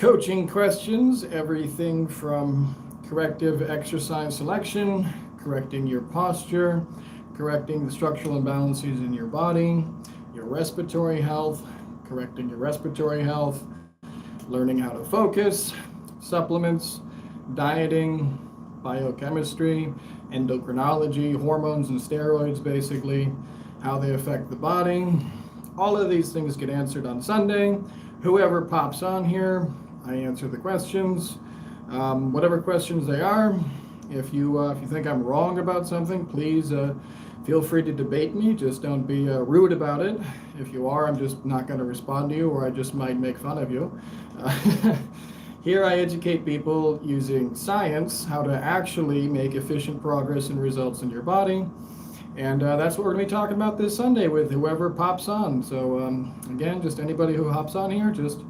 Coaching questions, everything from corrective exercise selection, correcting your posture, correcting the structural imbalances in your body, your respiratory health, correcting your respiratory health, learning how to focus, supplements, dieting, biochemistry, endocrinology, hormones and steroids basically, how they affect the body. All of these things get answered on Sunday. Whoever pops on here, I answer the questions, whatever questions they are. If you think I'm wrong about something, please feel free to debate me. Just don't be rude about it. If you are, I'm just not going to respond to you, or I just might make fun of you. Here I educate people using science how to actually make efficient progress and results in your body. And that's what we're going to be talking about this Sunday with whoever pops on. So again, just anybody who hops on here, just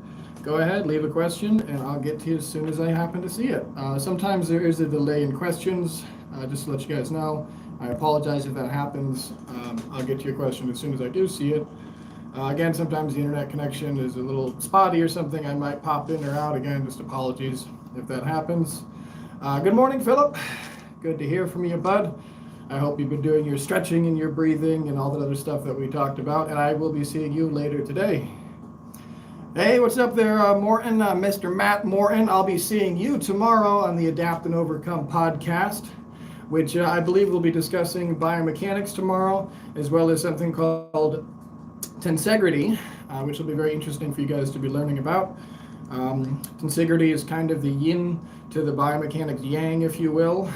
go ahead, leave a question, and I'll get to you as soon as I happen to see it. Sometimes there is a delay in questions, just to let you guys know. I apologize if that happens. I'll get to your question as soon as I do see it. Again, sometimes the internet connection is a little spotty or something. I might pop in or out. Again, just apologies if that happens. Good morning, Philip. Good to hear from you, bud. I hope you've been doing your stretching and your breathing and all that other stuff that we talked about, and I will be seeing you later today. Hey, what's up there, Morton? Mr. Matt Morton. I'll be seeing you tomorrow on the Adapt and Overcome podcast, which I believe we'll be discussing biomechanics tomorrow, as well as something called tensegrity, which will be very interesting for you guys to be learning about. Tensegrity is kind of the yin to the biomechanics yang, if you will.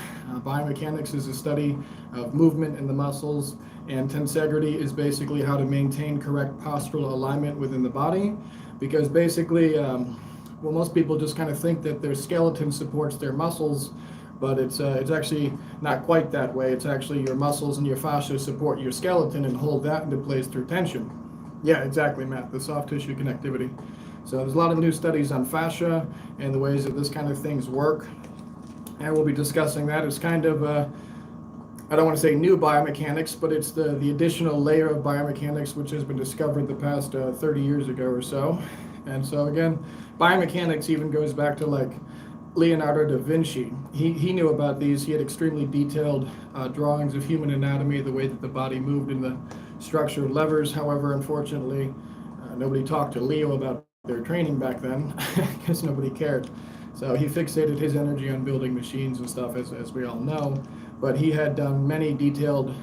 Biomechanics is a study of movement in the muscles, and tensegrity is basically how to maintain correct postural alignment within the body. Because basically, most people just kind of think that their skeleton supports their muscles, but it's actually not quite that way. It's actually your muscles and your fascia support your skeleton and hold that into place through tension. Yeah, exactly, Matt, the soft tissue connectivity. So there's a lot of new studies on fascia and the ways that this kind of things work. And we'll be discussing that. It's kind of, I don't want to say new biomechanics, but it's the additional layer of biomechanics which has been discovered the past 30 years ago or so. And so again, biomechanics even goes back to like Leonardo da Vinci. He knew about these. He had extremely detailed drawings of human anatomy, the way that the body moved in the structure of levers. However, unfortunately, nobody talked to Leo about their training back then because nobody cared. So he fixated his energy on building machines and stuff, as we all know. But he had done many detailed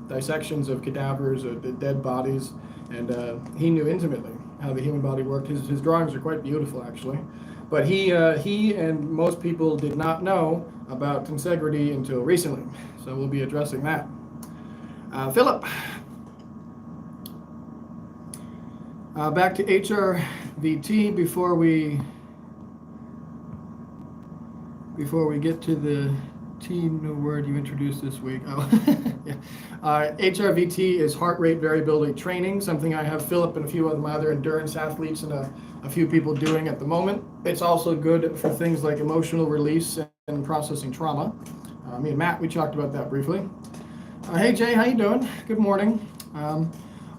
dissections of cadavers, dead bodies, and he knew intimately how the human body worked. His drawings are quite beautiful, actually. But he and most people did not know about tensegrity until recently. So we'll be addressing that. Philip. Back to HRVT before we get to the new word you introduced this week. Oh, yeah. HRVT is heart rate variability training, something I have Philip and a few of my other endurance athletes and a few people doing at the moment. It's also good for things like emotional release and processing trauma. Me and Matt, we talked about that briefly. Hey Jay, how you doing? Good morning.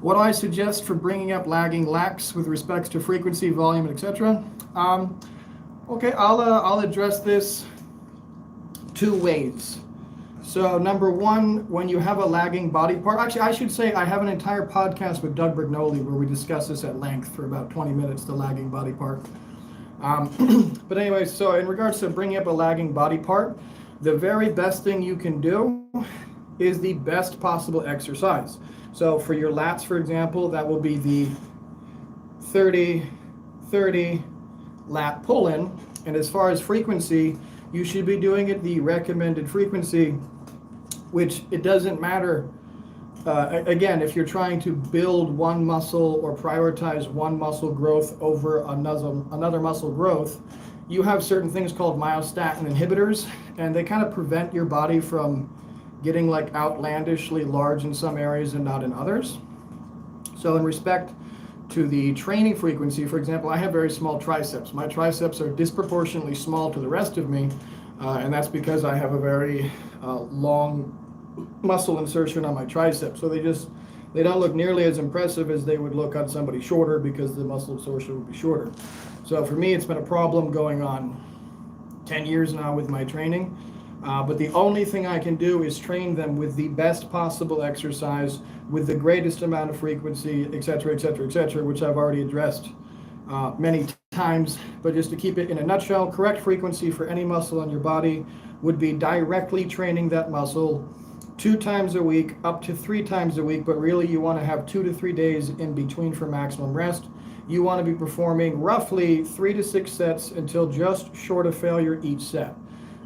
What do I suggest for bringing up lagging lacs with respects to frequency, volume, etc.? Okay, I'll address this two ways. So number one, when you have a lagging body part, actually I should say I have an entire podcast with Doug Brignoli where we discuss this at length for about 20 minutes, the lagging body part. But anyway, so in regards to bringing up a lagging body part, the very best thing you can do is the best possible exercise. So for your lats, for example, that will be the 30-30 lat pull-in. And as far as frequency, you should be doing it the recommended frequency, which it doesn't matter. Again, if you're trying to build one muscle or prioritize one muscle growth over another muscle growth, you have certain things called myostatin inhibitors, and they kind of prevent your body from getting like outlandishly large in some areas and not in others. So in respect to the training frequency, for example, I have very small triceps. My triceps are disproportionately small to the rest of me, and that's because I have a very long muscle insertion on my tricep. So they don't look nearly as impressive as they would look on somebody shorter because the muscle insertion would be shorter. So for me, it's been a problem going on 10 years now with my training. But the only thing I can do is train them with the best possible exercise, with the greatest amount of frequency, et cetera, et cetera, et cetera, which I've already addressed many times. But just to keep it in a nutshell, correct frequency for any muscle on your body would be directly training that muscle 2 times a week, up to 3 times a week, but really you want to have 2 to 3 days in between for maximum rest. You want to be performing roughly 3 to 6 sets until just short of failure each set.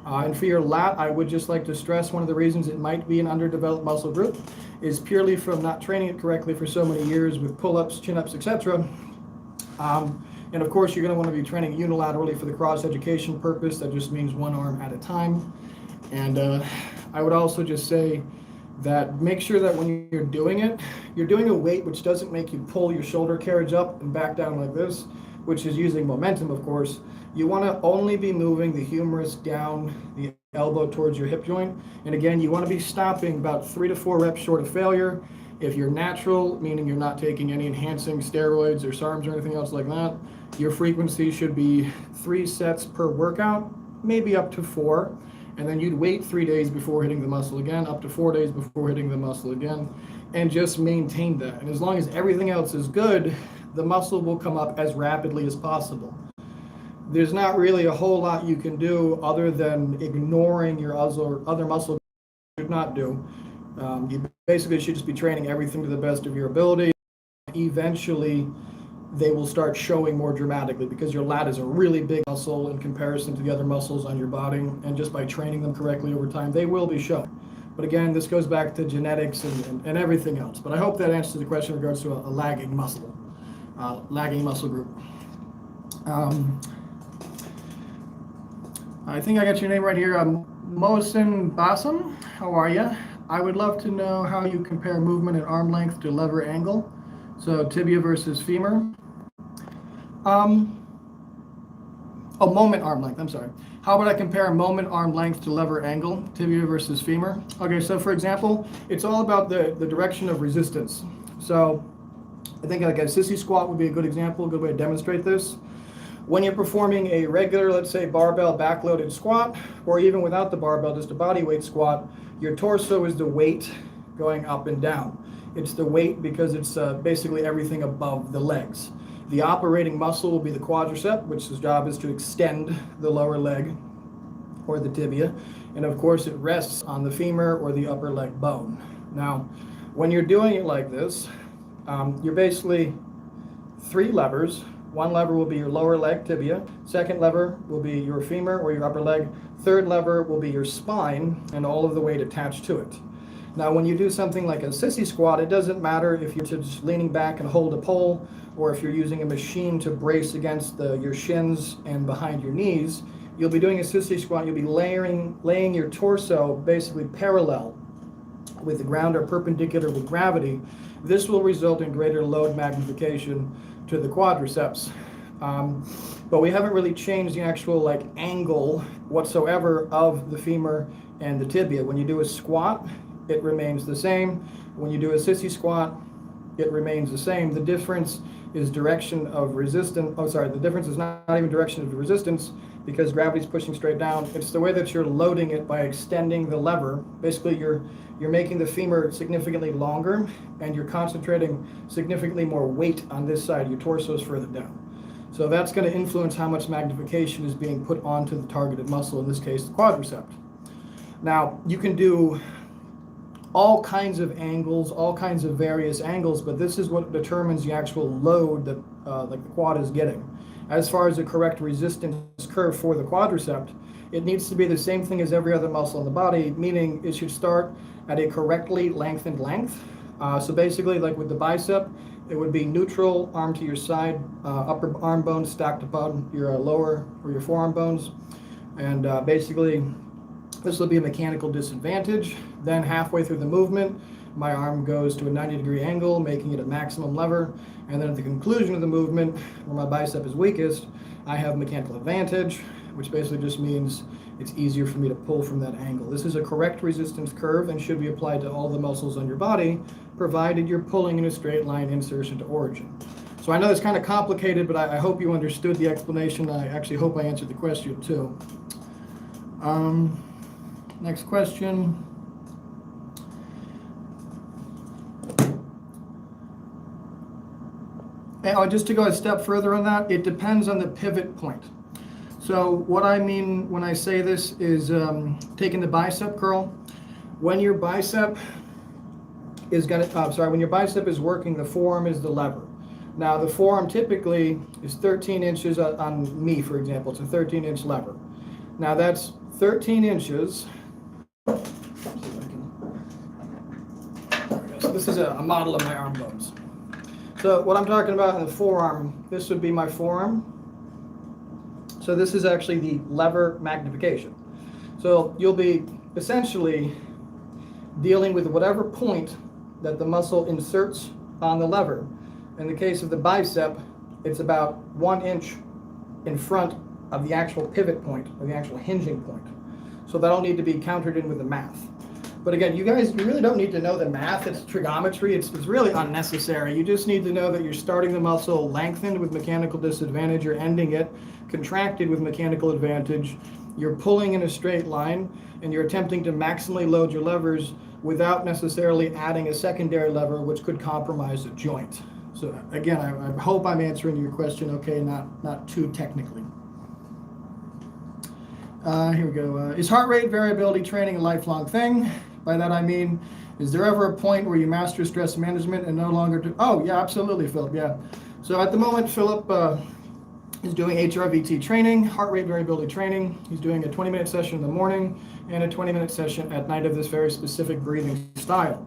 And for your lat, I would just like to stress one of the reasons it might be an underdeveloped muscle group is purely from not training it correctly for so many years with pull-ups, chin-ups, etc. And of course, you're going to want to be training unilaterally for the cross-education purpose. That just means one arm at a time. And I would also just say that make sure that when you're doing it, you're doing a weight which doesn't make you pull your shoulder carriage up and back down like this, which is using momentum, of course. You want to only be moving the humerus down the elbow towards your hip joint. And again, you want to be stopping about 3 to 4 reps short of failure. If you're natural, meaning you're not taking any enhancing steroids or SARMs or anything else like that, your frequency should be 3 sets per workout, maybe up to 4. And then you'd wait 3 days before hitting the muscle again, up to 4 days before hitting the muscle again, and just maintain that. And as long as everything else is good, the muscle will come up as rapidly as possible. There's not really a whole lot you can do other than ignoring your other muscle you should not do. You basically should just be training everything to the best of your ability. Eventually, they will start showing more dramatically because your lat is a really big muscle in comparison to the other muscles on your body, and just by training them correctly over time, they will be shown. But again, this goes back to genetics and everything else. But I hope that answers the question in regards to a lagging muscle group. I think I got your name right here. Mohsen Bassam, how are you? I would love to know how you compare movement at arm length to lever angle. So tibia versus femur. Moment arm length, I'm sorry. How would I compare moment arm length to lever angle, tibia versus femur? Okay, so for example, it's all about the direction of resistance. So I think like a sissy squat would be a good example, a good way to demonstrate this. When you're performing a regular, let's say barbell backloaded squat, or even without the barbell, just a body weight squat, your torso is the weight going up and down. It's the weight because it's basically everything above the legs. The operating muscle will be the quadricep, which its job is to extend the lower leg or the tibia. And of course, it rests on the femur or the upper leg bone. Now, when you're doing it like this, you're basically 3 levers. One lever will be your lower leg tibia. Second lever will be your femur or your upper leg. Third lever will be your spine and all of the weight attached to it. Now, when you do something like a sissy squat, it doesn't matter if you're just leaning back and hold a pole, or if you're using a machine to brace against your shins and behind your knees. You'll be doing a sissy squat. You'll be laying your torso basically parallel with the ground or perpendicular with gravity. This will result in greater load magnification to the quadriceps. But we haven't really changed the actual angle whatsoever of the femur and the tibia. When you do a squat, it remains the same. When you do a sissy squat, it remains the same. The difference is direction of resistance. The difference is not even direction of the resistance because gravity's pushing straight down. It's the way that you're loading it by extending the lever. Basically, you're making the femur significantly longer and you're concentrating significantly more weight on this side. Your torso is further down. So that's going to influence how much magnification is being put onto the targeted muscle, in this case, the quadricep. Now, you can do all kinds of angles, all kinds of various angles, but this is what determines the actual load that the quad is getting. As far as the correct resistance curve for the quadricep, it needs to be the same thing as every other muscle in the body, meaning it should start at a correctly lengthened length. So basically, like with the bicep, it would be neutral, arm to your side, upper arm bones stacked upon your lower or your forearm bones. And basically, this will be a mechanical disadvantage. Then halfway through the movement, my arm goes to a 90-degree angle, making it a maximum lever. And then at the conclusion of the movement, where my bicep is weakest, I have mechanical advantage, which basically just means it's easier for me to pull from that angle. This is a correct resistance curve and should be applied to all the muscles on your body, provided you're pulling in a straight line insertion to origin. So I know it's kind of complicated, but I hope you understood the explanation. I actually hope I answered the question too. Next question. And just to go a step further on that, it depends on the pivot point. So what I mean when I say this is taking the bicep curl. When your bicep is when your bicep is working, the forearm is the lever. Now the forearm typically is 13 inches on me, for example. It's a 13-inch lever. Now that's 13 inches. So this is a model of my arm bones. So what I'm talking about in the forearm, this would be my forearm. So this is actually the lever magnification. So you'll be essentially dealing with whatever point that the muscle inserts on the lever. In the case of the bicep, it's about 1 inch in front of the actual pivot point, or the actual hinging point. So that'll need to be countered in with the math. But again, you really don't need to know the math. It's trigonometry. It's really unnecessary. You just need to know that you're starting the muscle lengthened with mechanical disadvantage. You're ending it contracted with mechanical advantage. You're pulling in a straight line, and you're attempting to maximally load your levers without necessarily adding a secondary lever, which could compromise a joint. So again, I hope I'm answering your question okay, not too technically. Here we go. Is heart rate variability training a lifelong thing? By that I mean, is there ever a point where you master stress management and no longer do? Oh, yeah, absolutely, Philip. Yeah. So at the moment, Philip is doing HRVT training, heart rate variability training. He's doing a 20-minute session in the morning and a 20-minute session at night of this very specific breathing style.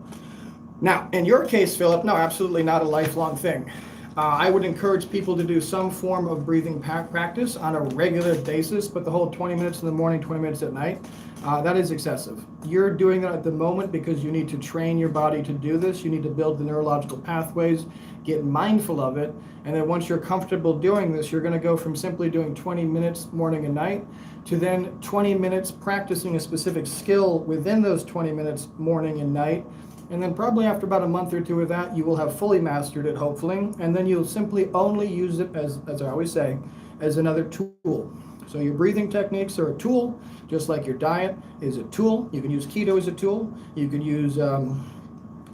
Now, in your case, Philip, no, absolutely not a lifelong thing. I would encourage people to do some form of breathing practice on a regular basis, but the whole 20 minutes in the morning, 20 minutes at night, that is excessive. You're doing that at the moment because you need to train your body to do this. You need to build the neurological pathways, get mindful of it, and then once you're comfortable doing this, you're going to go from simply doing 20 minutes morning and night to then 20 minutes practicing a specific skill within those 20 minutes morning and night. And then probably after about a month or two of that, you will have fully mastered it, hopefully. And then you'll simply only use it, as I always say, as another tool. So your breathing techniques are a tool, just like your diet is a tool. You can use keto as a tool. You can use a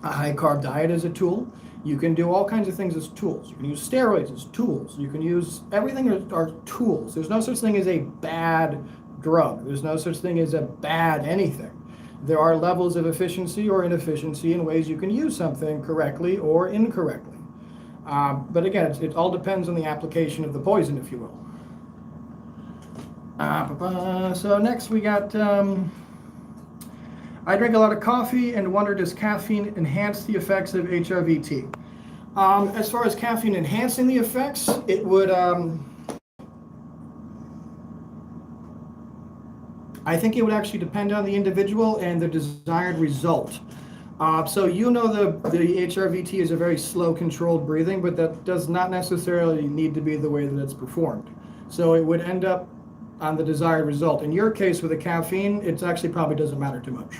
high-carb diet as a tool. You can do all kinds of things as tools. You can use steroids as tools. You can use everything are tools. There's no such thing as a bad drug. There's no such thing as a bad anything. There are levels of efficiency or inefficiency in ways you can use something correctly or incorrectly. But again, it all depends on the application of the poison, if you will. So next we got, I drink a lot of coffee and wonder, does caffeine enhance the effects of HRVT? As far as caffeine enhancing the effects, it would, I think it would actually depend on the individual and the desired result. So you know the HRVT is a very slow, controlled breathing, but that does not necessarily need to be the way that it's performed. So it would end up on the desired result. In your case with the caffeine, it actually probably doesn't matter too much.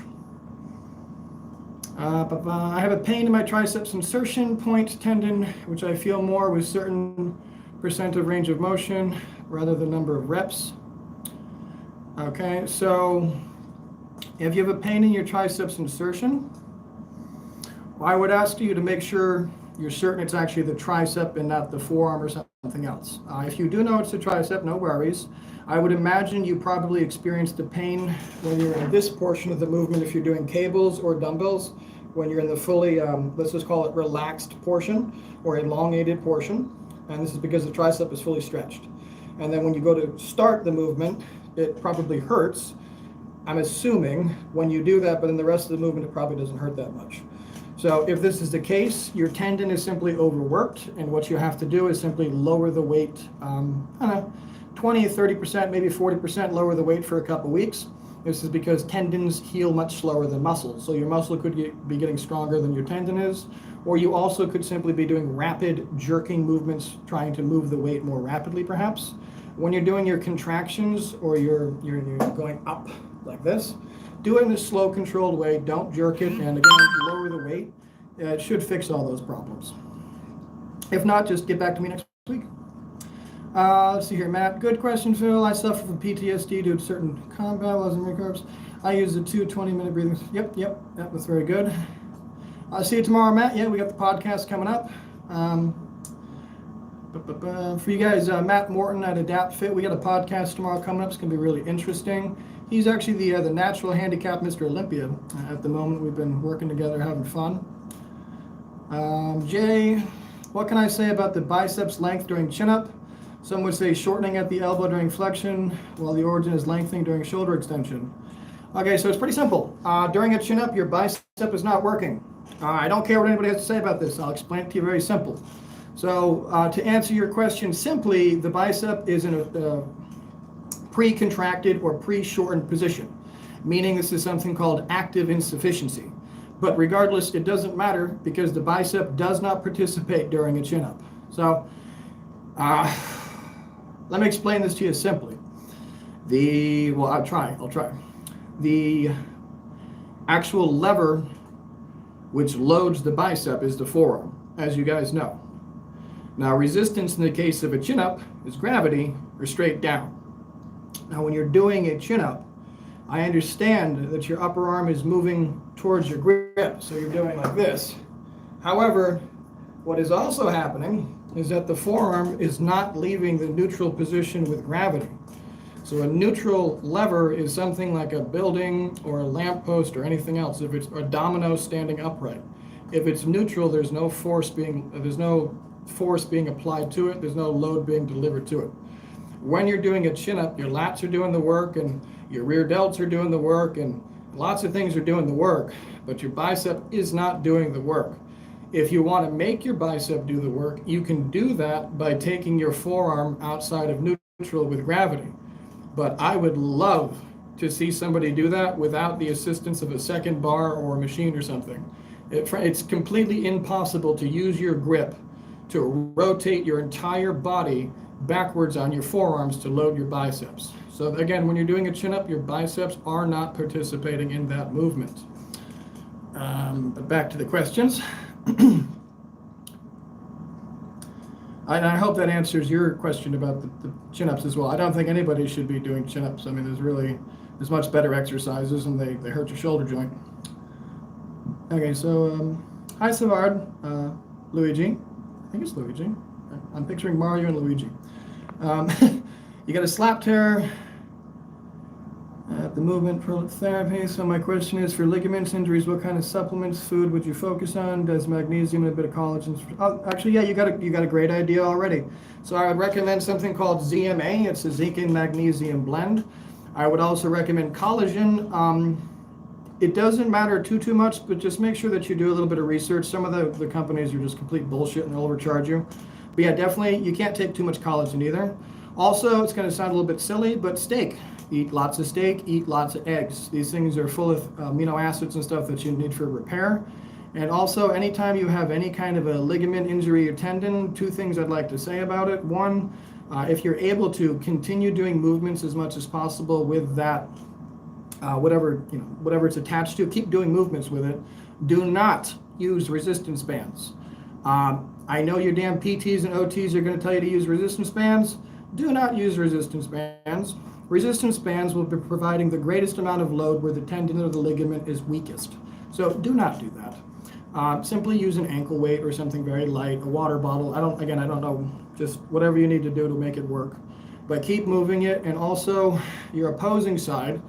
I have a pain in my triceps insertion point tendon, which I feel more with certain percent of range of motion rather than number of reps. Okay, so if you have a pain in your triceps insertion, I would ask you to make sure you're certain it's actually the tricep and not the forearm or something else. If you do know it's the tricep, no worries. I would imagine you probably experienced the pain when you're in this portion of the movement if you're doing cables or dumbbells, when you're in the fully, let's just call it relaxed portion or elongated portion. And this is because the tricep is fully stretched. And then when you go to start the movement, it probably hurts, I'm assuming, when you do that, but in the rest of the movement, it probably doesn't hurt that much. So if this is the case, your tendon is simply overworked, and what you have to do is simply lower the weight, 20, 30%, maybe 40% lower the weight for a couple weeks. This is because tendons heal much slower than muscles. So your muscle could be getting stronger than your tendon is, or you also could simply be doing rapid jerking movements, trying to move the weight more rapidly perhaps. When you're doing your contractions or you're going up like this, do it in a slow, controlled way. Don't jerk it, and again, lower the weight. It should fix all those problems. If not, just get back to me next week. Let's see here, Matt. Good question, Phil. I suffer from PTSD due to certain combat while I was in Marine Corps. I use the 20-minute breathing. Yep, that's very good. I'll see you tomorrow, Matt. Yeah, we got the podcast coming up. For you guys, Matt Morton at Adapt Fit, we got a podcast tomorrow coming up. It's going to be really interesting. He's actually the natural handicap Mr. Olympia at the moment. We've been working together, having fun. Jay, what can I say about the biceps length during chin-up? Some would say shortening at the elbow during flexion, while the origin is lengthening during shoulder extension. Okay, so it's pretty simple. During a chin-up, your bicep is not working. I don't care what anybody has to say about this. I'll explain it to you very simple. So to answer your question simply, the bicep is in a pre-contracted or pre-shortened position, meaning this is something called active insufficiency. But regardless, it doesn't matter because the bicep does not participate during a chin-up. So let me explain this to you simply. I'll try. The actual lever which loads the bicep is the forearm, as you guys know. Now, resistance in the case of a chin-up is gravity or straight down. Now, when you're doing a chin-up, I understand that your upper arm is moving towards your grip, so you're doing like this. However, what is also happening is that the forearm is not leaving the neutral position with gravity. So a neutral lever is something like a building or a lamppost or anything else. If it's a domino standing upright, if it's neutral, there's no force being applied to it. There's no load being delivered to it. When you're doing a chin-up, your lats are doing the work and your rear delts are doing the work and lots of things are doing the work, but your bicep is not doing the work. If you want to make your bicep do the work, you can do that by taking your forearm outside of neutral with gravity. But I would love to see somebody do that without the assistance of a second bar or a machine or something. It's completely impossible to use your grip to rotate your entire body backwards on your forearms to load your biceps. So again, when you're doing a chin-up, your biceps are not participating in that movement. But back to the questions. I hope that answers your question about the chin-ups as well. I don't think anybody should be doing chin-ups. I mean, there's much better exercises and they hurt your shoulder joint. Okay, so hi Savard, Luigi. I think it's Luigi. I'm picturing Mario and Luigi. You got a slap tear at the movement prolotherapy. So my question is, for ligaments injuries, what kind of supplements, food would you focus on? Does magnesium and a bit of collagen? Actually, yeah, you got a great idea already. So I would recommend something called ZMA. It's a zinc and magnesium blend. I would also recommend collagen. It doesn't matter too much, but just make sure that you do a little bit of research. Some of the companies are just complete bullshit and they'll overcharge you. But yeah, definitely, you can't take too much collagen either. Also, it's going to sound a little bit silly, but steak. Eat lots of steak, eat lots of eggs. These things are full of amino acids and stuff that you need for repair. And also, anytime you have any kind of a ligament injury or tendon, two things I'd like to say about it. One, if you're able to continue doing movements as much as possible with that, whatever it's attached to, keep doing movements with it. Do not use resistance bands. I know your damn PTs and OTs are going to tell you to use resistance bands. Do not use resistance bands. Resistance bands will be providing the greatest amount of load where the tendon or the ligament is weakest. So do not do that. Simply use an ankle weight or something very light, a water bottle. I don't know, just whatever you need to do to make it work. But keep moving it, and also your opposing side.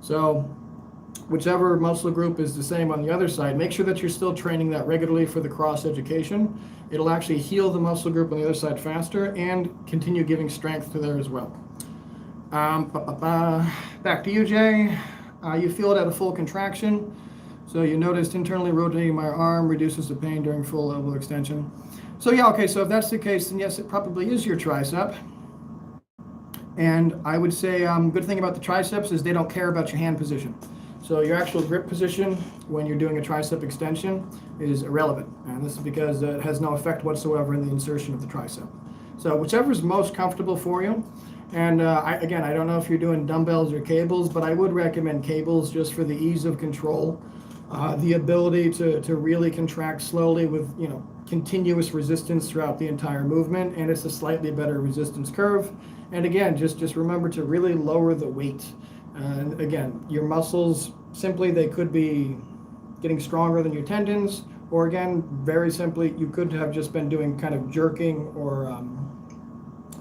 So whichever muscle group is the same on the other side, make sure that you're still training that regularly for the cross education. It'll actually heal the muscle group on the other side faster and continue giving strength to there as well. Back to you, Jay. You feel it at a full contraction. So you noticed internally rotating my arm reduces the pain during full elbow extension. So yeah, okay, so if that's the case, then yes, it probably is your tricep. And I would say good thing about the triceps is they don't care about your hand position. So your actual grip position when you're doing a tricep extension is irrelevant. And this is because it has no effect whatsoever in the insertion of the tricep. So whichever is most comfortable for you. And I don't know if you're doing dumbbells or cables, but I would recommend cables just for the ease of control. the ability to really contract slowly with, continuous resistance throughout the entire movement, and it's a slightly better resistance curve. And again, just remember to really lower the weight. And again, your muscles, simply, they could be getting stronger than your tendons, or again, very simply, you could have just been doing kind of jerking or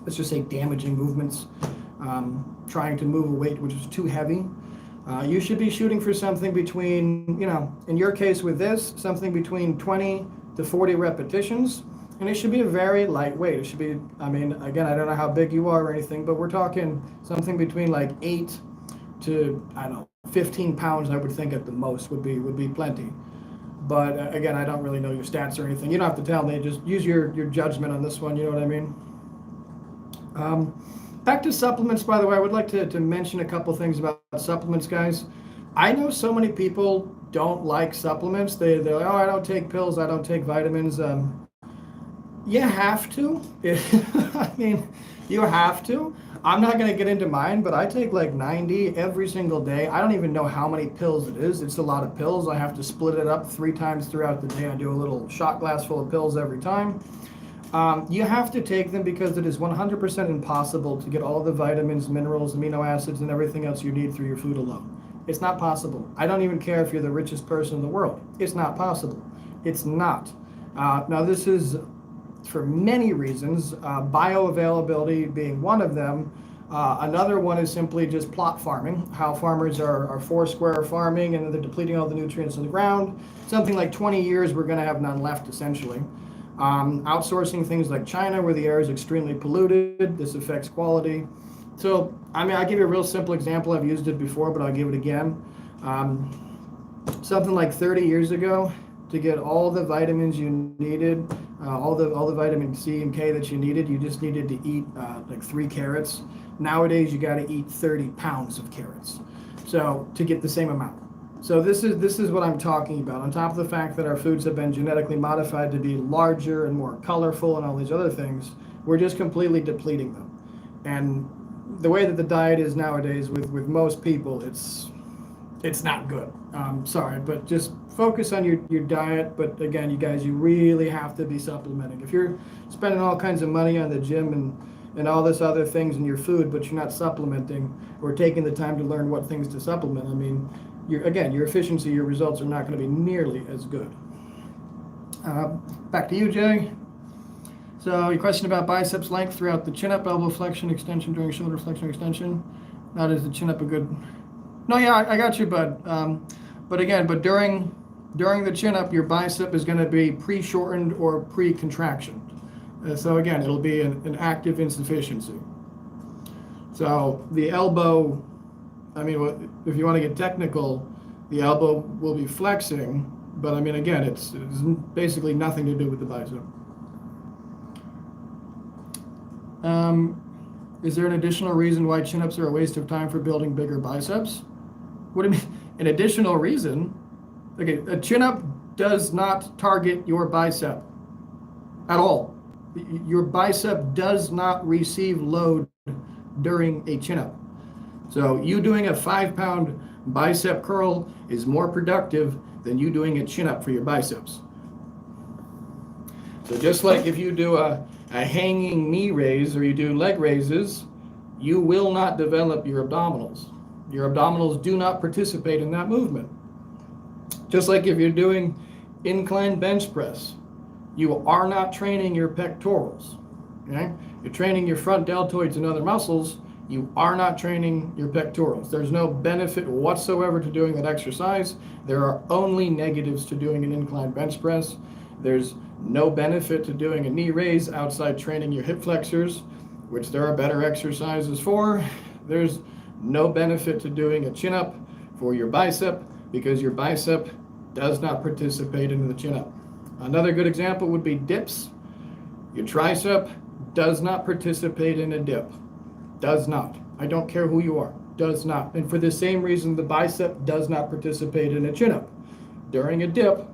let's just say damaging movements, trying to move a weight which is too heavy. You should be shooting for something between, in your case with this, something between 20 to 40 repetitions, and it should be a very lightweight. It should be, again, I don't know how big you are or anything, but we're talking something between like 8 to, 15 pounds, I would think at the most would be plenty. But again, I don't really know your stats or anything. You don't have to tell me, just use your judgment on this one, you know what I mean? Back to supplements, by the way, I would like to mention a couple things about supplements, guys. I know so many people don't like supplements. They're like, oh, I don't take pills, I don't take vitamins. You have to. You have to. I'm not going to get into mine, but I take like 90 every single day. I don't even know how many pills it is. It's a lot of pills. I have to split it up 3 times throughout the day. I do a little shot glass full of pills every time. You have to take them because it is 100% impossible to get all the vitamins, minerals, amino acids, and everything else you need through your food alone. It's not possible. I don't even care if you're the richest person in the world. It's not possible. It's not. Now, this is for many reasons, bioavailability being one of them. Another one is simply just plot farming, how farmers are four-square farming and they're depleting all the nutrients in the ground. Something like 20 years, we're going to have none left, essentially. Outsourcing things like China, where the air is extremely polluted. This affects quality. So, I'll give you a real simple example. I've used it before, but I'll give it again. Something like 30 years ago, to get all the vitamins you needed, all the vitamin C and K that you needed, you just needed to eat like 3 carrots. Nowadays, you got to eat 30 pounds of carrots, so to get the same amount. So this is what I'm talking about. On top of the fact that our foods have been genetically modified to be larger and more colorful and all these other things, we're just completely depleting them. And the way that the diet is nowadays with most people, it's not good. Sorry, but just focus on your diet. But again, you guys, you really have to be supplementing. If you're spending all kinds of money on the gym and all this other things in your food, but you're not supplementing or taking the time to learn what things to supplement, your efficiency, your results are not going to be nearly as good. Back to you, Jay. So your question about biceps length throughout the chin-up, elbow flexion, extension during shoulder flexion, extension. Now, does the chin-up a good... No, yeah, I got you, bud. But during the chin-up, your bicep is going to be pre-shortened or pre-contraction. So again, it'll be an active insufficiency. So the elbow, if you want to get technical, the elbow will be flexing, but again, it's basically nothing to do with the bicep. Is there an additional reason why chin-ups are a waste of time for building bigger biceps? What do you mean? An additional reason? Okay, a chin-up does not target your bicep at all. Your bicep does not receive load during a chin-up. So you doing a 5-pound bicep curl is more productive than you doing a chin-up for your biceps. So just like if you do a hanging knee raise or you do leg raises, you will not develop your abdominals. Your abdominals do not participate in that movement. Just like if you're doing incline bench press, you are not training your pectorals. Okay? You're training your front deltoids and other muscles. You are not training your pectorals. There's no benefit whatsoever to doing that exercise. There are only negatives to doing an incline bench press. There's no benefit to doing a knee raise outside training your hip flexors, which there are better exercises for. There's no benefit to doing a chin-up for your bicep because your bicep does not participate in the chin-up. Another good example would be dips. Your tricep does not participate in a dip. Does not. I don't care who you are. Does not. And for the same reason, the bicep does not participate in a chin-up. During a dip,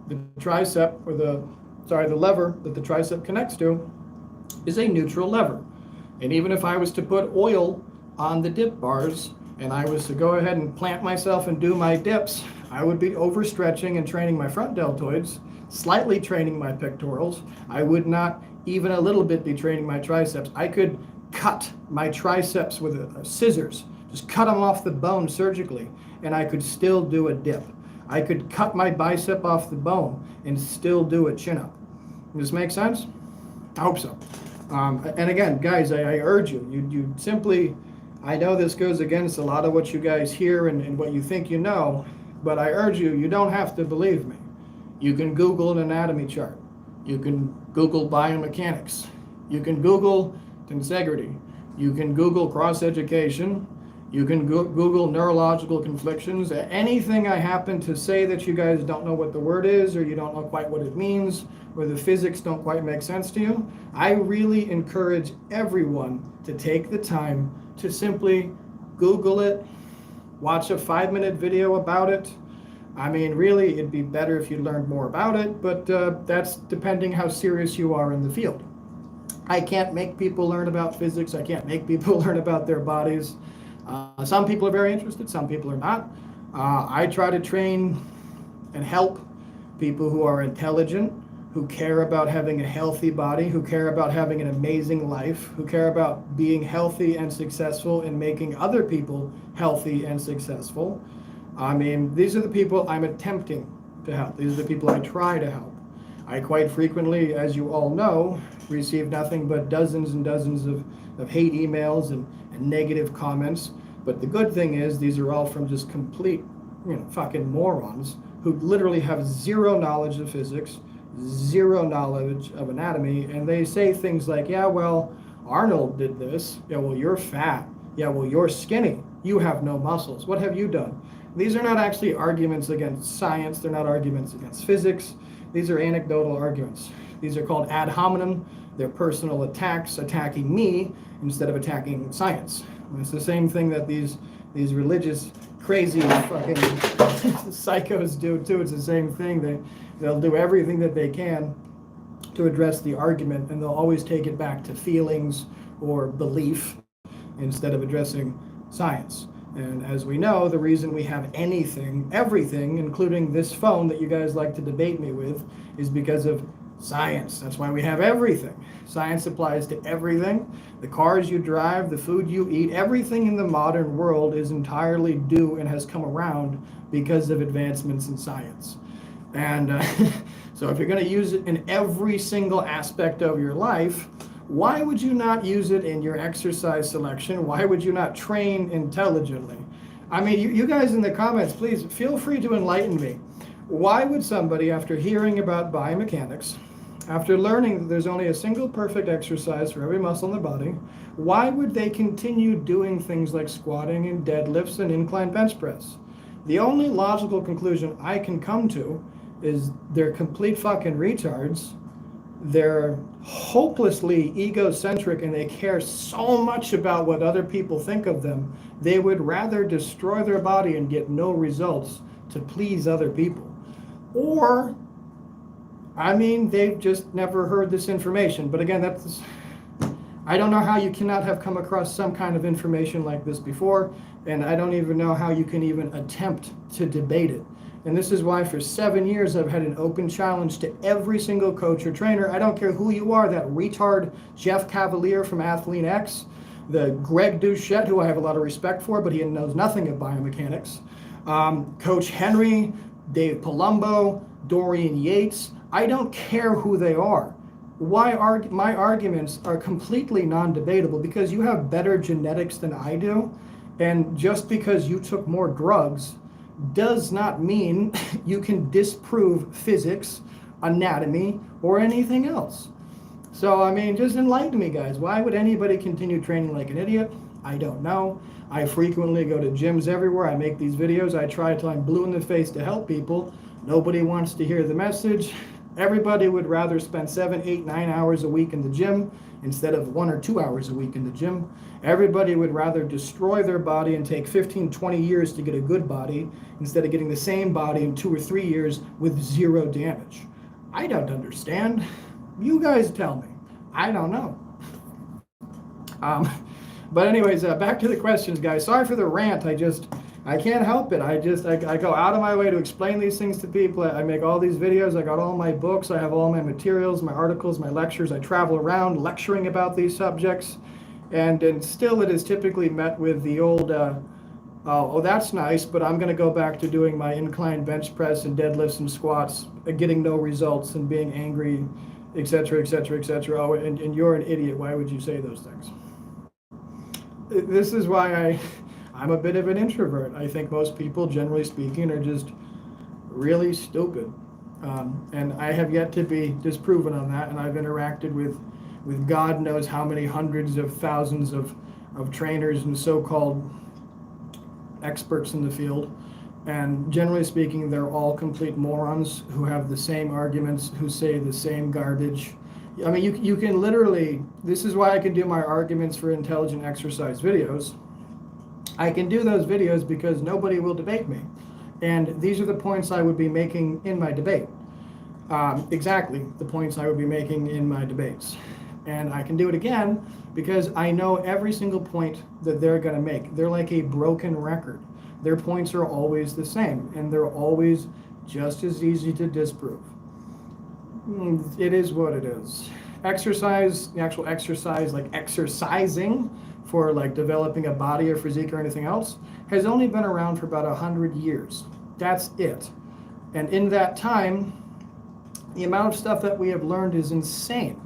the tricep, or the lever that the tricep connects to is a neutral lever. And even if I was to put oil on the dip bars and I was to go ahead and plant myself and do my dips, I would be overstretching and training my front deltoids, slightly training my pectorals. I would not even a little bit be training my triceps. I could cut my triceps with scissors, just cut them off the bone surgically, and I could still do a dip. I could cut my bicep off the bone and still do a chin-up. Does this make sense? I hope so. And again, guys, I urge you, you simply, I know this goes against a lot of what you guys hear and what you think you know, but I urge you, you don't have to believe me. You can Google an anatomy chart. You can Google biomechanics. You can Google tensegrity. You can Google cross-education. You can Google neurological conflictions. Anything I happen to say that you guys don't know what the word is, or you don't know quite what it means, or the physics don't quite make sense to you, I really encourage everyone to take the time to simply Google it, watch a 5-minute video about it. I mean, really, it'd be better if you learned more about it, but that's depending how serious you are in the field. I can't make people learn about physics. I can't make people learn about their bodies. Some people are very interested, some people are not. I try to train and help people who are intelligent, who care about having a healthy body, who care about having an amazing life, who care about being healthy and successful and making other people healthy and successful. I mean, these are the people I'm attempting to help. These are the people I try to help. I quite frequently, as you all know, receive nothing but dozens and dozens of hate emails and negative comments. But the good thing is these are all from just complete, fucking morons who literally have zero knowledge of physics, zero knowledge of anatomy, and they say things like, yeah, well, Arnold did this. Yeah, well, you're fat. Yeah, well, you're skinny. You have no muscles. What have you done? These are not actually arguments against science. They're not arguments against physics. These are anecdotal arguments. These are called ad hominem. They're personal attacks attacking me instead of attacking science. And it's the same thing that these religious, crazy fucking psychos do too. It's the same thing. They'll do everything that they can to address the argument, and they'll always take it back to feelings or belief instead of addressing science. And as we know, the reason we have anything, everything, including this phone that you guys like to debate me with, is because of science. That's why we have everything. Science applies to everything. The cars you drive, the food you eat, everything in the modern world is entirely due and has come around because of advancements in science. And so if you're going to use it in every single aspect of your life, why would you not use it in your exercise selection? Why would you not train intelligently? I mean, you guys in the comments, please feel free to enlighten me. Why would somebody, after hearing about biomechanics, after learning that there's only a single perfect exercise for every muscle in the body, why would they continue doing things like squatting and deadlifts and incline bench press? The only logical conclusion I can come to is they're complete fucking retards. They're hopelessly egocentric, and they care so much about what other people think of them. They would rather destroy their body and get no results to please other people. Or, I mean, they've just never heard this information. But again, I don't know how you cannot have come across some kind of information like this before, and I don't even know how you can even attempt to debate it. And this is why for 7 years I've had an open challenge to every single coach or trainer. I don't care who you are, that retard Jeff Cavalier from Athlete X, the Greg Douchette, who I have a lot of respect for, but he knows nothing of biomechanics, Coach Henry, Dave Palumbo, Dorian Yates. I don't care who they are. My arguments are completely non-debatable because you have better genetics than I do. And just because you took more drugs does not mean you can disprove physics, anatomy, or anything else. So, I mean, just enlighten me, guys. Why would anybody continue training like an idiot? I don't know. I frequently go to gyms everywhere. I make these videos. I try till I'm blue in the face to help people. Nobody wants to hear the message. Everybody would rather spend 7, 8, 9 hours a week in the gym instead of 1 or 2 hours a week in the gym. Everybody would rather destroy their body and take 15, 20 years to get a good body instead of getting the same body in 2 or 3 years with zero damage. I don't understand. You guys tell me. I don't know. But anyways, back to the questions, guys. Sorry for the rant. I can't help it. I go out of my way to explain these things to people. I make all these videos. I got all my books. I have all my materials, my articles, my lectures. I travel around lecturing about these subjects. And still it is typically met with the old, oh, that's nice, but I'm going to go back to doing my incline bench press and deadlifts and squats, getting no results and being angry, et cetera, et cetera, et cetera. Oh, and you're an idiot. Why would you say those things? This is why I'm a bit of an introvert. I think most people, generally speaking, are just really stupid. And I have yet to be disproven on that, and I've interacted with God knows how many hundreds of thousands of trainers and so-called experts in the field. And generally speaking, they're all complete morons who have the same arguments, who say the same garbage. I mean, you can literally, this is why I can do my arguments for intelligent exercise videos. I can do those videos because nobody will debate me. And these are the points I would be making in my debate. Exactly the points I would be making in my debates. And I can do it again because I know every single point that they're going to make. They're like a broken record. Their points are always the same, and they're always just as easy to disprove. It is what it is. Exercise, the actual exercise, like exercising for like developing a body or physique or anything else, has only been around for about 100 years. That's it. And in that time, the amount of stuff that we have learned is insane.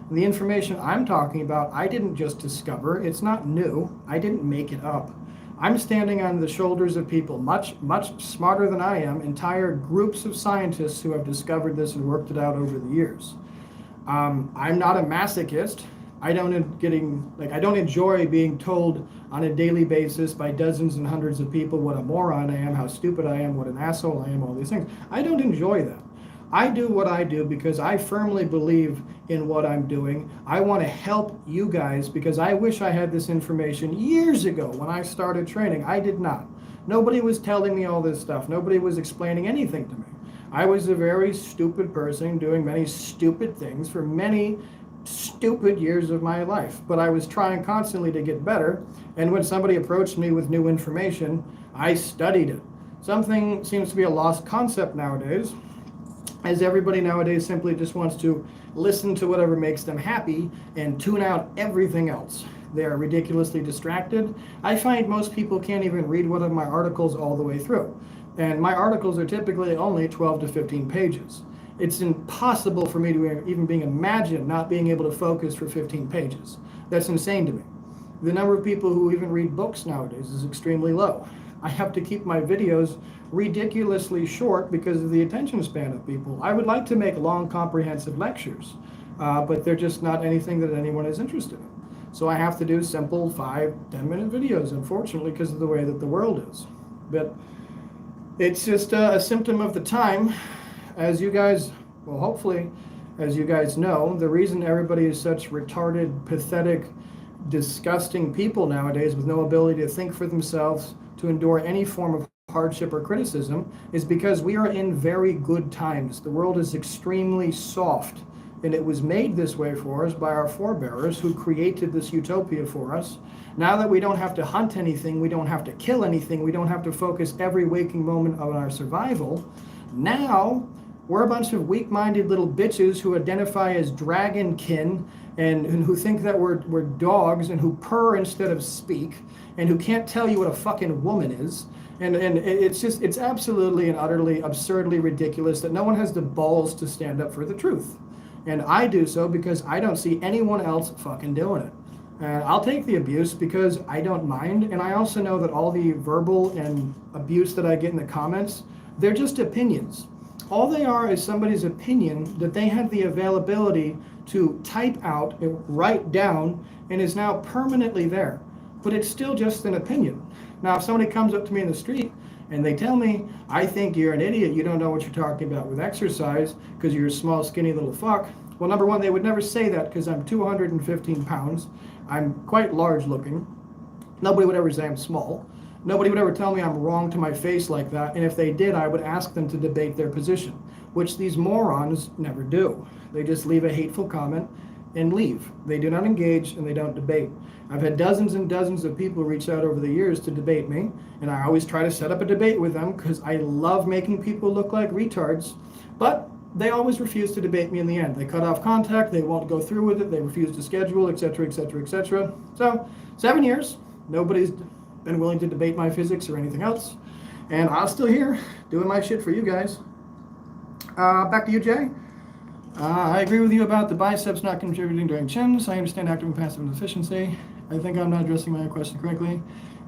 And the information I'm talking about, I didn't just discover. It's not new. I didn't make it up. I'm standing on the shoulders of people much, much smarter than I am, entire groups of scientists who have discovered this and worked it out over the years. I'm not a masochist. I don't enjoy being told on a daily basis by dozens and hundreds of people what a moron I am, how stupid I am, what an asshole I am, all these things. I don't enjoy that. I do what I do because I firmly believe in what I'm doing. I want to help you guys because I wish I had this information years ago when I started training. I did not. Nobody was telling me all this stuff. Nobody was explaining anything to me. I was a very stupid person doing many stupid things for many stupid years of my life, but I was trying constantly to get better. And when somebody approached me with new information, I studied it. Something seems to be a lost concept nowadays, as everybody nowadays simply just wants to listen to whatever makes them happy and tune out everything else. They are ridiculously distracted. I find most people can't even read one of my articles all the way through. And my articles are typically only 12 to 15 pages. It's impossible for me to even imagine not being able to focus for 15 pages. That's insane to me. The number of people who even read books nowadays is extremely low. I have to keep my videos ridiculously short because of the attention span of people. I would like to make long, comprehensive lectures, but they're just not anything that anyone is interested in. So I have to do simple 5-10 minute videos, unfortunately, because of the way that the world is. But it's just a symptom of the time. As you guys, well, hopefully, as you guys know, the reason everybody is such retarded, pathetic, disgusting people nowadays with no ability to think for themselves, to endure any form of hardship or criticism, is because we are in very good times. The world is extremely soft, and it was made this way for us by our forebears who created this utopia for us. Now that we don't have to hunt anything, we don't have to kill anything, we don't have to focus every waking moment on our survival, now we're a bunch of weak-minded little bitches who identify as dragonkin and who think that we're dogs and who purr instead of speak and who can't tell you what a fucking woman is. And it's absolutely and utterly absurdly ridiculous that no one has the balls to stand up for the truth. And I do so because I don't see anyone else fucking doing it. And I'll take the abuse because I don't mind. And I also know that all the verbal and abuse that I get in the comments, they're just opinions. All they are is somebody's opinion that they have the availability to type out and write down and is now permanently there. But it's still just an opinion. Now, if somebody comes up to me in the street and they tell me, I think you're an idiot, you don't know what you're talking about with exercise because you're a small, skinny little fuck. Well, number one, they would never say that because I'm 215 pounds. I'm quite large looking. Nobody would ever say I'm small. Nobody would ever tell me I'm wrong to my face like that, and if they did, I would ask them to debate their position, which these morons never do. They just leave a hateful comment, and leave. They do not engage and they don't debate. I've had dozens and dozens of people reach out over the years to debate me, and I always try to set up a debate with them because I love making people look like retards, but they always refuse to debate me in the end. They cut off contact, they won't go through with it, they refuse to schedule, etc., etc., etc. So 7 years, nobody's been willing to debate my physics or anything else, and I'm still here doing my shit for you guys. Back to you, Jay. I agree with you about the biceps not contributing during chins. I understand active and passive deficiency. I think I'm not addressing my question correctly.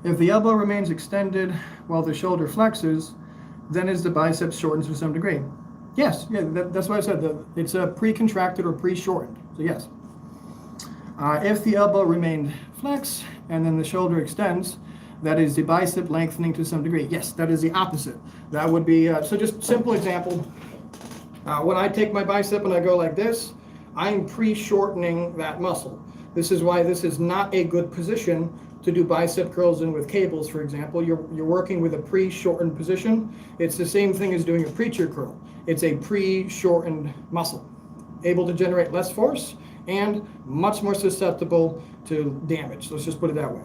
If the elbow remains extended while the shoulder flexes, then is the biceps shortened to some degree? Yes, yeah, that's what I said. It's a pre-contracted or pre-shortened. So yes. If the elbow remained flexed and then the shoulder extends, that is the bicep lengthening to some degree. Yes, that is the opposite. That would be, so just simple example. When I take my bicep and I go like this, I'm pre-shortening that muscle. This is why this is not a good position to do bicep curls in with cables, for example. You're working with a pre-shortened position. It's the same thing as doing a preacher curl. It's a pre-shortened muscle, able to generate less force and much more susceptible to damage. Let's just put it that way.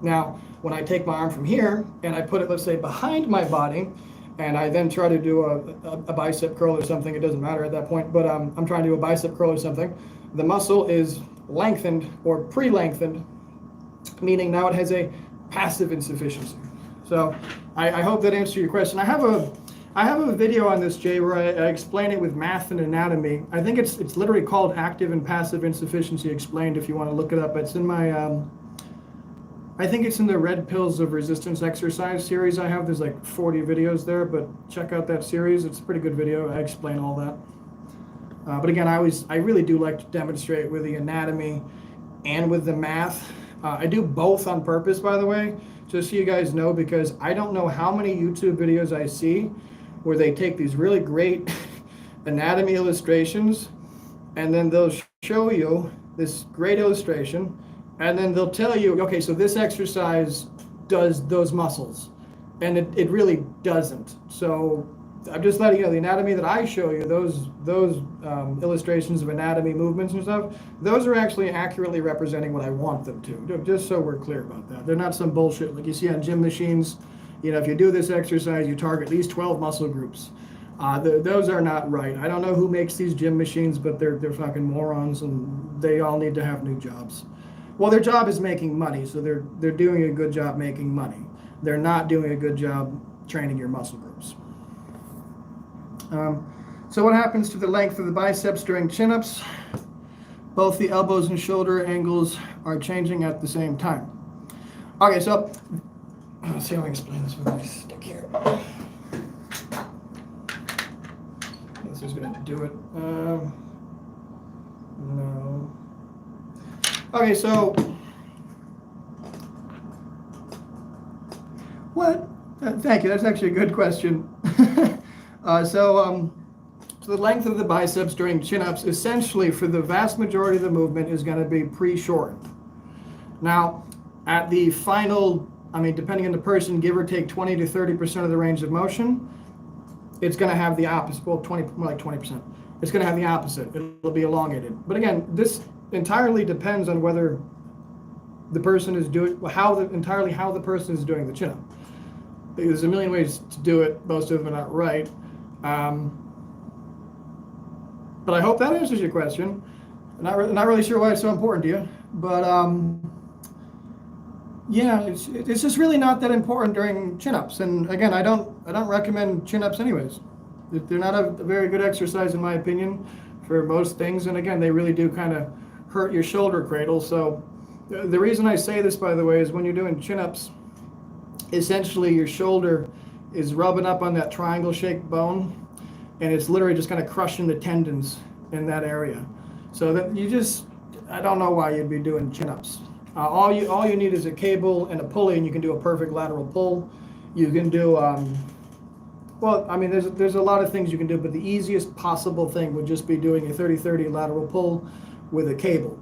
Now, when I take my arm from here and I put it, let's say, behind my body, and I then try to do a bicep curl or something, it doesn't matter at that point, but I'm trying to do a bicep curl or something, the muscle is lengthened or pre-lengthened, meaning now it has a passive insufficiency. So I hope that answered your question. I have a video on this, Jay, where I explain it with math and anatomy. I think it's literally called Active and Passive Insufficiency Explained, if you want to look it up. It's in my, I think it's in the Red Pills of Resistance Exercise series I have. There's like 40 videos there, but check out that series. It's a pretty good video. I explain all that. But again, I really do like to demonstrate with the anatomy and with the math. I do both on purpose, by the way, just so you guys know, because I don't know how many YouTube videos I see where they take these really great anatomy illustrations and then they'll show you this great illustration and then they'll tell you, okay, so this exercise does those muscles, and it really doesn't. So I'm just letting you know the anatomy that I show you, those illustrations of anatomy movements and stuff, those are actually accurately representing what I want them to, just so we're clear about that. They're not some bullshit like you see on gym machines. You know, if you do this exercise, you target at least 12 muscle groups. Those are not right. I don't know who makes these gym machines, but they're fucking morons, and they all need to have new jobs. Well, their job is making money, so they're doing a good job making money. They're not doing a good job training your muscle groups. So what happens to the length of the biceps during chin-ups? Both the elbows and shoulder angles are changing at the same time. Okay, so let's see how I explain this with my stick here. This is going to do it. No. Okay, so what? Thank you. That's actually a good question. So the length of the biceps during chin-ups, essentially for the vast majority of the movement, is going to be pre-shortened. Now, at the final, I mean, depending on the person, give or take 20 to 30% of the range of motion, it's going to have the opposite. Well, more like 20%. It's going to have the opposite. It'll be elongated. But again, this entirely depends on whether the person is doing, entirely how the person is doing the chin-up. There's a million ways to do it. Most of them are not right. But I hope that answers your question. Not really sure why it's so important to you, but yeah, it's just really not that important during chin-ups. And again, I don't recommend chin-ups anyways. They're not a very good exercise in my opinion for most things. And again, they really do kind of hurt your shoulder cradle. So the reason I say this, by the way, is when you're doing chin-ups, essentially your shoulder is rubbing up on that triangle-shaped bone, and it's literally just kind of crushing the tendons in that area. So that I don't know why you'd be doing chin-ups. All you need is a cable and a pulley, and you can do a perfect lateral pull. You can do, well, I mean, there's a lot of things you can do, but the easiest possible thing would just be doing a 30-30 lateral pull with a cable.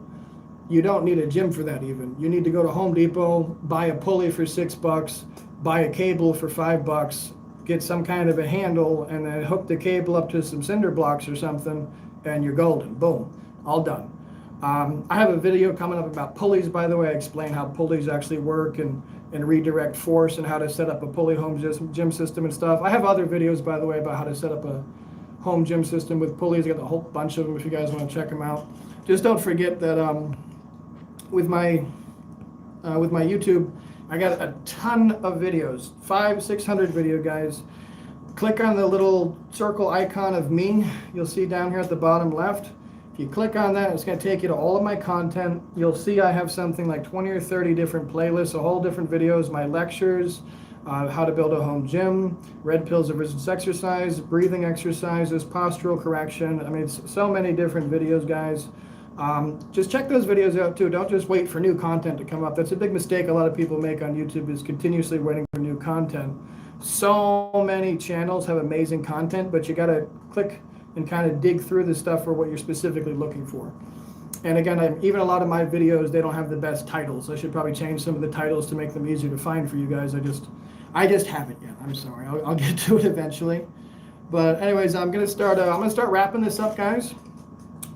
You don't need a gym for that even. You need to go to Home Depot, buy a pulley for $6, buy a cable for $5, get some kind of a handle, and then hook the cable up to some cinder blocks or something, and you're golden. Boom, all done. I have a video coming up about pulleys, by the way. I explain how pulleys actually work and redirect force and how to set up a pulley home gym system and stuff. I have other videos, by the way, about how to set up a home gym system with pulleys. I got a whole bunch of them if you guys want to check them out. Just don't forget that with my YouTube, I got a ton of videos, 500-600 video guys. Click on the little circle icon of me. You'll see down here at the bottom left. If you click on that, it's going to take you to all of my content. You'll see I have something like 20 or 30 different playlists, a whole different videos, my lectures, how to build a home gym, red pills of resistance exercise, breathing exercises, postural correction. I mean, it's so many different videos, guys. Just check those videos out too. Don't just wait for new content to come up. That's a big mistake a lot of people make on YouTube, is continuously waiting for new content. So many channels have amazing content, but you got to click and kind of dig through the stuff for what you're specifically looking for. And again, even a lot of my videos, they don't have the best titles. I should probably change some of the titles to make them easier to find for you guys. I just haven't yet. I'm sorry. I'll get to it eventually. But anyways, I'm gonna start wrapping this up, guys.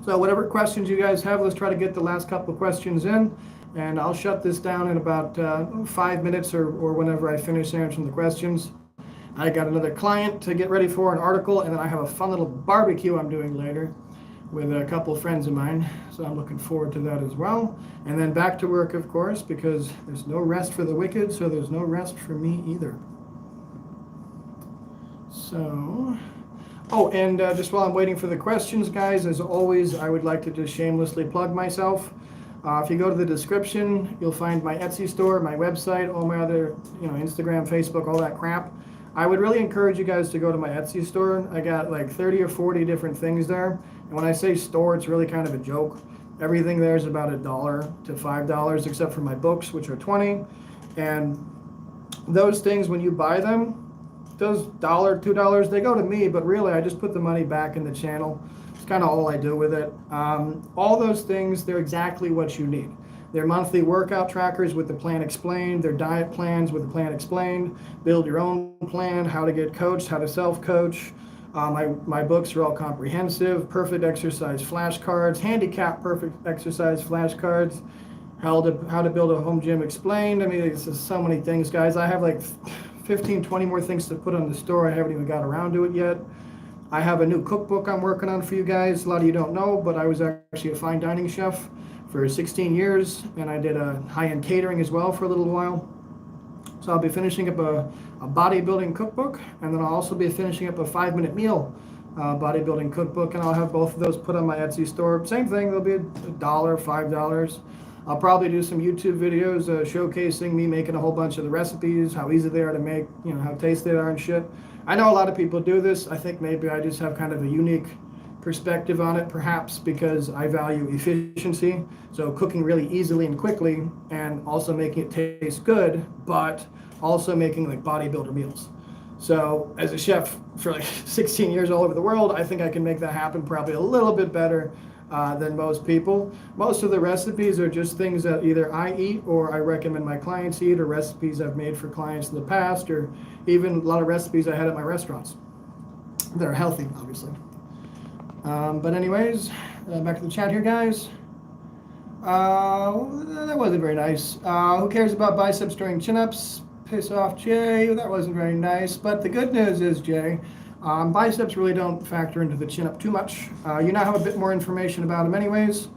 So whatever questions you guys have, let's try to get the last couple of questions in, and I'll shut this down in about 5 minutes or whenever I finish answering the questions. I got another client to get ready for, an article, and then I have a fun little barbecue I'm doing later with a couple of friends of mine. So I'm looking forward to that as well. And then back to work, of course, because there's no rest for the wicked, so there's no rest for me either. So, oh, and just while I'm waiting for the questions, guys, as always, I would like to just shamelessly plug myself. If you go to the description, you'll find my Etsy store, my website, all my other, Instagram, Facebook, all that crap. I would really encourage you guys to go to my Etsy store. I got like 30 or 40 different things there. And when I say store, it's really kind of a joke. Everything there is about $1 to $5, except for my books, which are $20. And those things, when you buy them, those $1, $2, they go to me, but really I just put the money back in the channel. It's kind of all I do with it. All those things, they're exactly what you need. They're monthly workout trackers with the plan explained. They're diet plans with the plan explained. Build your own plan, how to get coached, how to self-coach. My books are all comprehensive. Perfect exercise flashcards, handicap perfect exercise flashcards, how to build a home gym explained. I mean, it's just so many things, guys. I have like 15, 20 more things to put on the store. I haven't even got around to it yet. I have a new cookbook I'm working on for you guys. A lot of you don't know, but I was actually a fine dining chef for 16 years, and I did a high-end catering as well for a little while. So I'll be finishing up a bodybuilding cookbook, and then I'll also be finishing up a 5-minute meal bodybuilding cookbook, and I'll have both of those put on my Etsy store. Same thing, they'll be $1, $5. I'll probably do some YouTube videos showcasing me making a whole bunch of the recipes, how easy they are to make, how tasty they are and shit. I know a lot of people do this. I think maybe I just have kind of a unique perspective on it, perhaps because I value efficiency, so cooking really easily and quickly, and also making it taste good, but also making like bodybuilder meals. So as a chef for like 16 years all over the world, I think I can make that happen probably a little bit better than most people. Most of the recipes are just things that either I eat or I recommend my clients eat, or recipes I've made for clients in the past, or even a lot of recipes I had at my restaurants. They're healthy, obviously. But anyways, back to the chat here, guys. That wasn't very nice. Who cares about biceps during chin-ups? Piss off, Jay. That wasn't very nice. But the good news is, Jay, biceps really don't factor into the chin-up too much. You now have a bit more information about them anyways.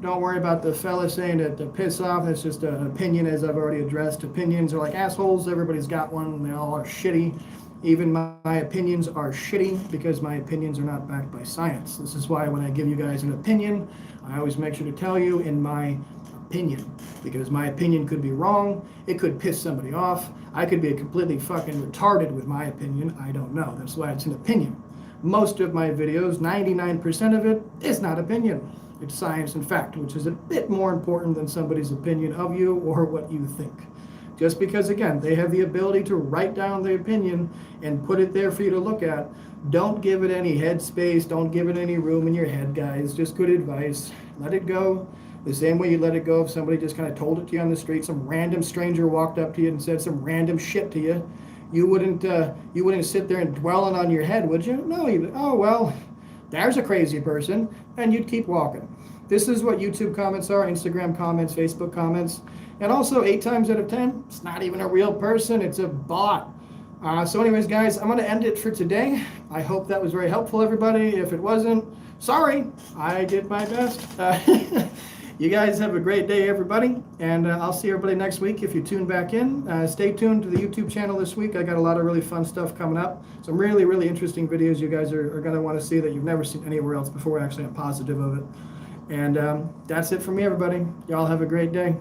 Don't worry about the fella saying that to piss off. That's just an opinion, as I've already addressed. Opinions are like assholes. Everybody's got one. They all are shitty. Even my opinions are shitty because my opinions are not backed by science. This is why when I give you guys an opinion, I always make sure to tell you in my opinion, because my opinion could be wrong. It could piss somebody off. I could be completely fucking retarded with my opinion. I don't know. That's why it's an opinion. Most of my videos, 99% of it, is not opinion. It's science and fact, which is a bit more important than somebody's opinion of you or what you think. Just because, again, they have the ability to write down the opinion and put it there for you to look at, don't give it any head space, don't give it any room in your head, guys. Just good advice. Let it go. The same way you let it go if somebody just kind of told it to you on the street, some random stranger walked up to you and said some random shit to you. You wouldn't sit there and dwell on it on your head, would you? No, oh, well, there's a crazy person, and you'd keep walking. This is what YouTube comments are, Instagram comments, Facebook comments. And also 8 times out of 10, it's not even a real person, it's a bot. So anyways, guys, I'm going to end it for today. I hope that was very helpful, everybody. If it wasn't, sorry, I did my best. You guys have a great day, everybody, and I'll see everybody next week if you tune back in. Stay tuned to the YouTube channel this week. I got a lot of really fun stuff coming up. Some really, really interesting videos you guys are going to want to see that you've never seen anywhere else before. Actually, I'm positive of it. And that's it for me, everybody. Y'all have a great day.